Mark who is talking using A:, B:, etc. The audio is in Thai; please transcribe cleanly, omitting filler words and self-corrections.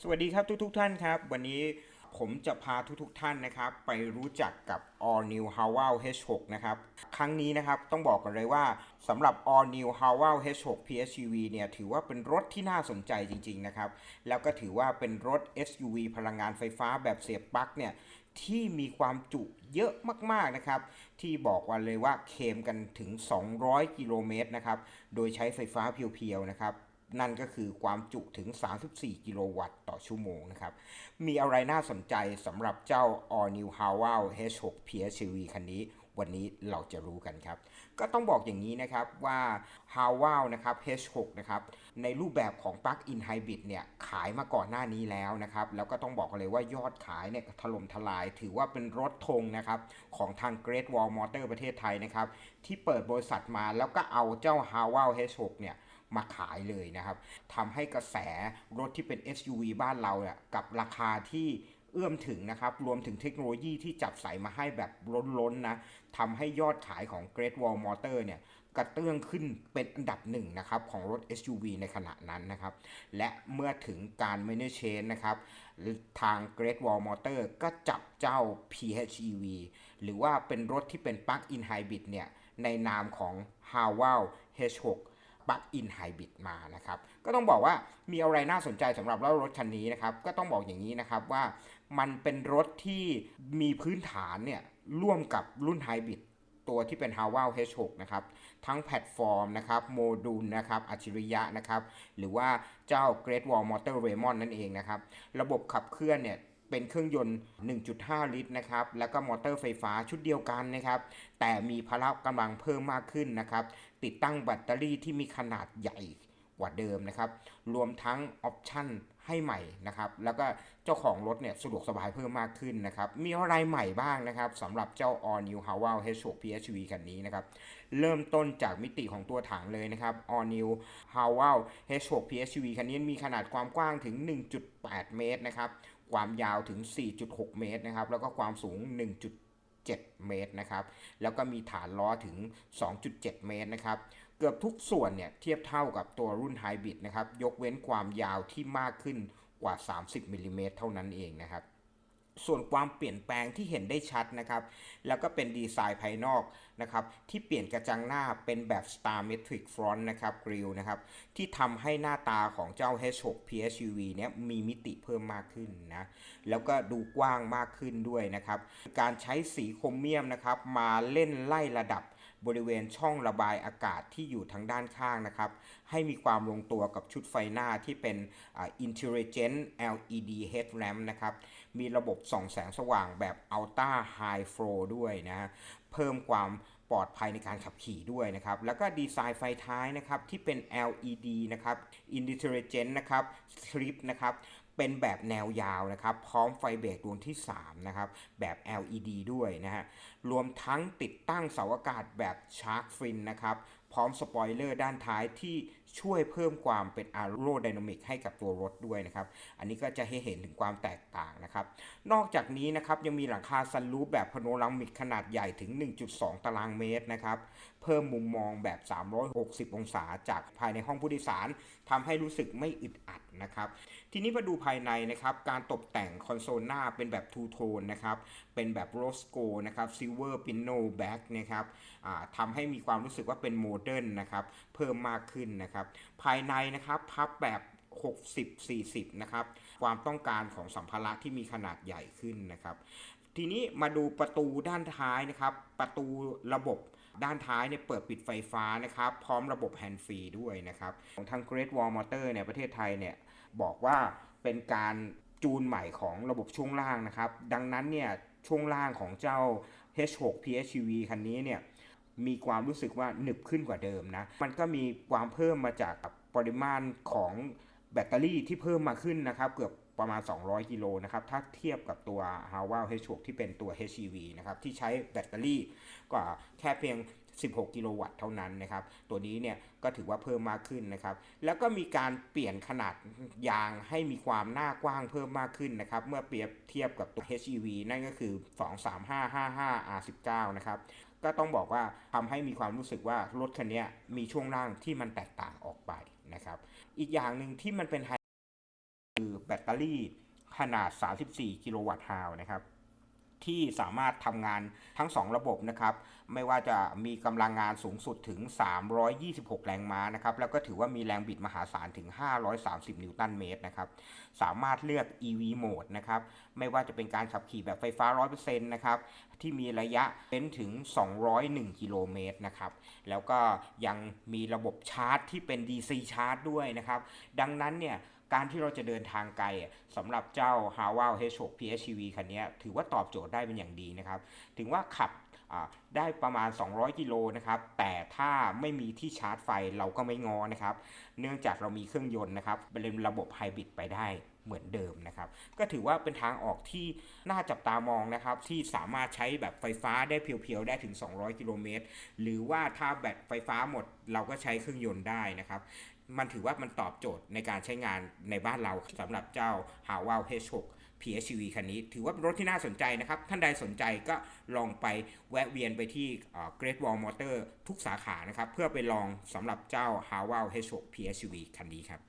A: สวัสดีครับทุกท่านครับวันนี้ผมจะพาทุกท่านนะครับไปรู้จักกับ All New Haval H6 นะครับครั้งนี้นะครับต้องบอกกันเลยว่าสำหรับ All New Haval H6 PHEV เนี่ยถือว่าเป็นรถที่น่าสนใจจริงๆนะครับแล้วก็ถือว่าเป็นรถ SUV พลังงานไฟฟ้าแบบเสียบปลั๊กเนี่ยที่มีความจุเยอะมากๆนะครับที่บอกว่าเลยว่าเคลมกันถึง200กิโลเมตรนะครับโดยใช้ไฟฟ้าเพียวๆนะครับนั่นก็คือความจุถึง34กิโลวัตต์ต่อชั่วโมงนะครับมีอะไรน่าสนใจสำหรับเจ้า All New Haval H6 PHEV คันนี้วันนี้เราจะรู้กันครับก็ต้องบอกอย่างนี้นะครับว่า Haval นะครับ H6 นะครับในรูปแบบของ Plug-in Hybrid เนี่ยขายมาก่อนหน้านี้แล้วนะครับแล้วก็ต้องบอกเลยว่ายอดขายเนี่ยถล่มทลายถือว่าเป็นรถธงนะครับของทาง Great Wall Motor ประเทศไทยนะครับที่เปิดบริษัทมาแล้วก็เอาเจ้า Haval H6 เนี่ยมาขายเลยนะครับทำให้กระแสรถที่เป็น SUV บ้านเราเนี่ยกับราคาที่เอื้อมถึงนะครับรวมถึงเทคโนโลยีที่จับใส่มาให้แบบล้นๆนะทำให้ยอดขายของ Great Wall Motor เนี่ยกระเตื้องขึ้นเป็นอันดับหนึ่งนะครับของรถ SUV ในขณะนั้นนะครับและเมื่อถึงการ Manage Change นะครับทาง Great Wall Motor ก็จับเจ้า PHEV หรือว่าเป็นรถที่เป็น Plug-in Hybrid เนี่ยในนามของ Haval H6 Plug-in Hybrid มานะครับก็ต้องบอกว่ามีอะไรน่าสนใจสำหรับรถคันนี้นะครับก็ต้องบอกอย่างนี้นะครับว่ามันเป็นรถที่มีพื้นฐานเนี่ยร่วมกับรุ่นไฮบริดตัวที่เป็น Haval H6 นะครับทั้งแพลตฟอร์มนะครับโมดูลนะครับอัจฉริยะนะครับหรือว่าเจ้า Great Wall Motor Raymond นั่นเองนะครับระบบขับเคลื่อนเนี่ยเป็นเครื่องยนต์ 1.5 ลิตรนะครับแล้วก็มอเตอร์ไฟฟ้าชุดเดียวกันนะครับแต่มีพละกำลังเพิ่มมากขึ้นนะครับติดตั้งแบตเตอรี่ที่มีขนาดใหญ่กว่าเดิมนะครับรวมทั้งออปชั่นให้ใหม่นะครับแล้วก็เจ้าของรถเนี่ยสะดวกสบายเพิ่มมากขึ้นนะครับมีอะไรใหม่บ้างนะครับสำหรับเจ้า All New Haval H6 PHEV คันนี้นะครับเริ่มต้นจากมิติของตัวถังเลยนะครับ All New Haval H6 PHEV คันนี้มีขนาดความกว้างถึง 1.8 เมตรนะครับความยาวถึง 4.6 เมตรนะครับแล้วก็ความสูง 1.7 เมตรนะครับแล้วก็มีฐานล้อถึง 2.7 เมตรนะครับเกือบทุกส่วนเนี่ยเทียบเท่ากับตัวรุ่นไฮบริดนะครับยกเว้นความยาวที่มากขึ้นกว่า30มิลลิเมตรเท่านั้นเองนะครับส่วนความเปลี่ยนแปลงที่เห็นได้ชัดนะครับแล้วก็เป็นดีไซน์ภายนอกนะครับที่เปลี่ยนกระจังหน้าเป็นแบบ Star Metric Front นะครับกริลนะครับที่ทำให้หน้าตาของเจ้า H6 PHEV เนี่ยมีมิติเพิ่มมากขึ้นนะแล้วก็ดูกว้างมากขึ้นด้วยนะครับการใช้สีโครเมียมนะครับมาเล่นไล่ระดับบริเวณช่องระบายอากาศที่อยู่ทางด้านข้างนะครับให้มีความลงตัวกับชุดไฟหน้าที่เป็นIntelligent LED Headlamp นะครับมีระบบส่องแสงสว่างแบบ Ultra High Flow ด้วยนะเพิ่มความปลอดภัยในการขับขี่ด้วยนะครับแล้วก็ดีไซน์ไฟท้ายนะครับที่เป็น LED นะครับ Intelligent นะครับ Strip นะครับเป็นแบบแนวยาวนะครับพร้อมไฟเบรกดวงที่3นะครับแบบ LED ด้วยนะฮะรวมทั้งติดตั้งเสาอากาศแบบ Shark Fin นะครับพร้อมสปอยเลอร์ด้านท้ายที่ช่วยเพิ่มความเป็น Aerodynamic ให้กับตัวรถด้วยนะครับอันนี้ก็จะให้เห็นถึงความแตกต่างนะครับนอกจากนี้นะครับยังมีหลังคาซันรูฟแบบพาโนรามิกขนาดใหญ่ถึง 1.2 ตารางเมตรนะครับเพิ่มมุมมองแบบ360องศาจากภายในห้องผู้โดยสารทำให้รู้สึกไม่อึดอัดนะครับทีนี้มาดูภายในนะครับการตกแต่งคอนโซลหน้าเป็นแบบทูโทนนะครับเป็นแบบโรสโกนะครับซิลเวอร์ปิโนแบ็กนะครับทำให้มีความรู้สึกว่าเป็นโมเดิร์นนะครับเพิ่มมากขึ้นนะครับภายในนะครับพับแบบ60-40นะครับความต้องการของสัมภาระที่มีขนาดใหญ่ขึ้นนะครับทีนี้มาดูประตูด้านท้ายนะครับประตูระบบด้านท้ายเนี่ยเปิดปิดไฟฟ้านะครับพร้อมระบบแฮนด์ฟรีด้วยนะครับของทาง Great Wall Motor เนี่ยประเทศไทยเนี่ยบอกว่าเป็นการจูนใหม่ของระบบช่วงล่างนะครับดังนั้นเนี่ยช่วงล่างของเจ้า H6 PHEV คันนี้เนี่ยมีความรู้สึกว่าหนึบขึ้นกว่าเดิมนะมันก็มีความเพิ่มมาจากปริมาณของแบตเตอรี่ที่เพิ่มมาขึ้นนะครับเกือบประมาณ200กิโลนะครับถ้าเทียบกับตัว Haval H6 ที่เป็นตัว HEV นะครับที่ใช้แบตเตอรี่กว่าแค่เพียง16กิโลวัตต์เท่านั้นนะครับตัวนี้เนี่ยก็ถือว่าเพิ่มมากขึ้นนะครับแล้วก็มีการเปลี่ยนขนาดยางให้มีความหน้ากว้างเพิ่มมากขึ้นนะครับเมื่อเปรียบเทียบกับตัว HEV นั่นก็คือ23555R19นะครับก็ต้องบอกว่าทำให้มีความรู้สึกว่ารถคันนี้มีช่วงล่างที่มันแตกต่างออกไปนะครับอีกอย่างหนึ่งที่มันเป็น คือแบตเตอรี่ขนาด 34 กิโลวัตต์ฮาวนะครับที่สามารถทำงานทั้ง 2 ระบบนะครับไม่ว่าจะมีกำลังงานสูงสุดถึง 326 แรงม้านะครับแล้วก็ถือว่ามีแรงบิดมหาศาลถึง 530 นิวตันเมตรนะครับสามารถเลือก EV Mode นะครับไม่ว่าจะเป็นการขับขี่แบบไฟฟ้า 100% นะครับที่มีระยะเป็นถึง 201 กิโลเมตรนะครับแล้วก็ยังมีระบบชาร์จที่เป็น DC ชาร์จด้วยนะครับดังนั้นเนี่ยการที่เราจะเดินทางไกลสำหรับเจ้า Haval H6 PHEV คันนี้ถือว่าตอบโจทย์ได้เป็นอย่างดีนะครับถึงว่าขับได้ประมาณ 200 กิโลนะครับแต่ถ้าไม่มีที่ชาร์จไฟเราก็ไม่งอนะครับเนื่องจากเรามีเครื่องยนต์นะครับเป็นระบบไฮบริดไปได้เหมือนเดิมนะครับก็ถือว่าเป็นทางออกที่น่าจับตามองนะครับที่สามารถใช้แบบไฟฟ้าได้เพียวๆได้ถึง 200 กิโลเมตรหรือว่าถ้าแบตไฟฟ้าหมดเราก็ใช้เครื่องยนต์ได้นะครับมันถือว่ามันตอบโจทย์ในการใช้งานในบ้านเราสำหรับเจ้า Haval H6 PHEV คันนี้ถือว่าเป็นรถที่น่าสนใจนะครับท่านใดสนใจก็ลองไปแวะเวียนไปที่ Great Wall Motor ทุกสาขานะครับเพื่อไปลองสำหรับเจ้า Haval H6 PHEV คันนี้ครับ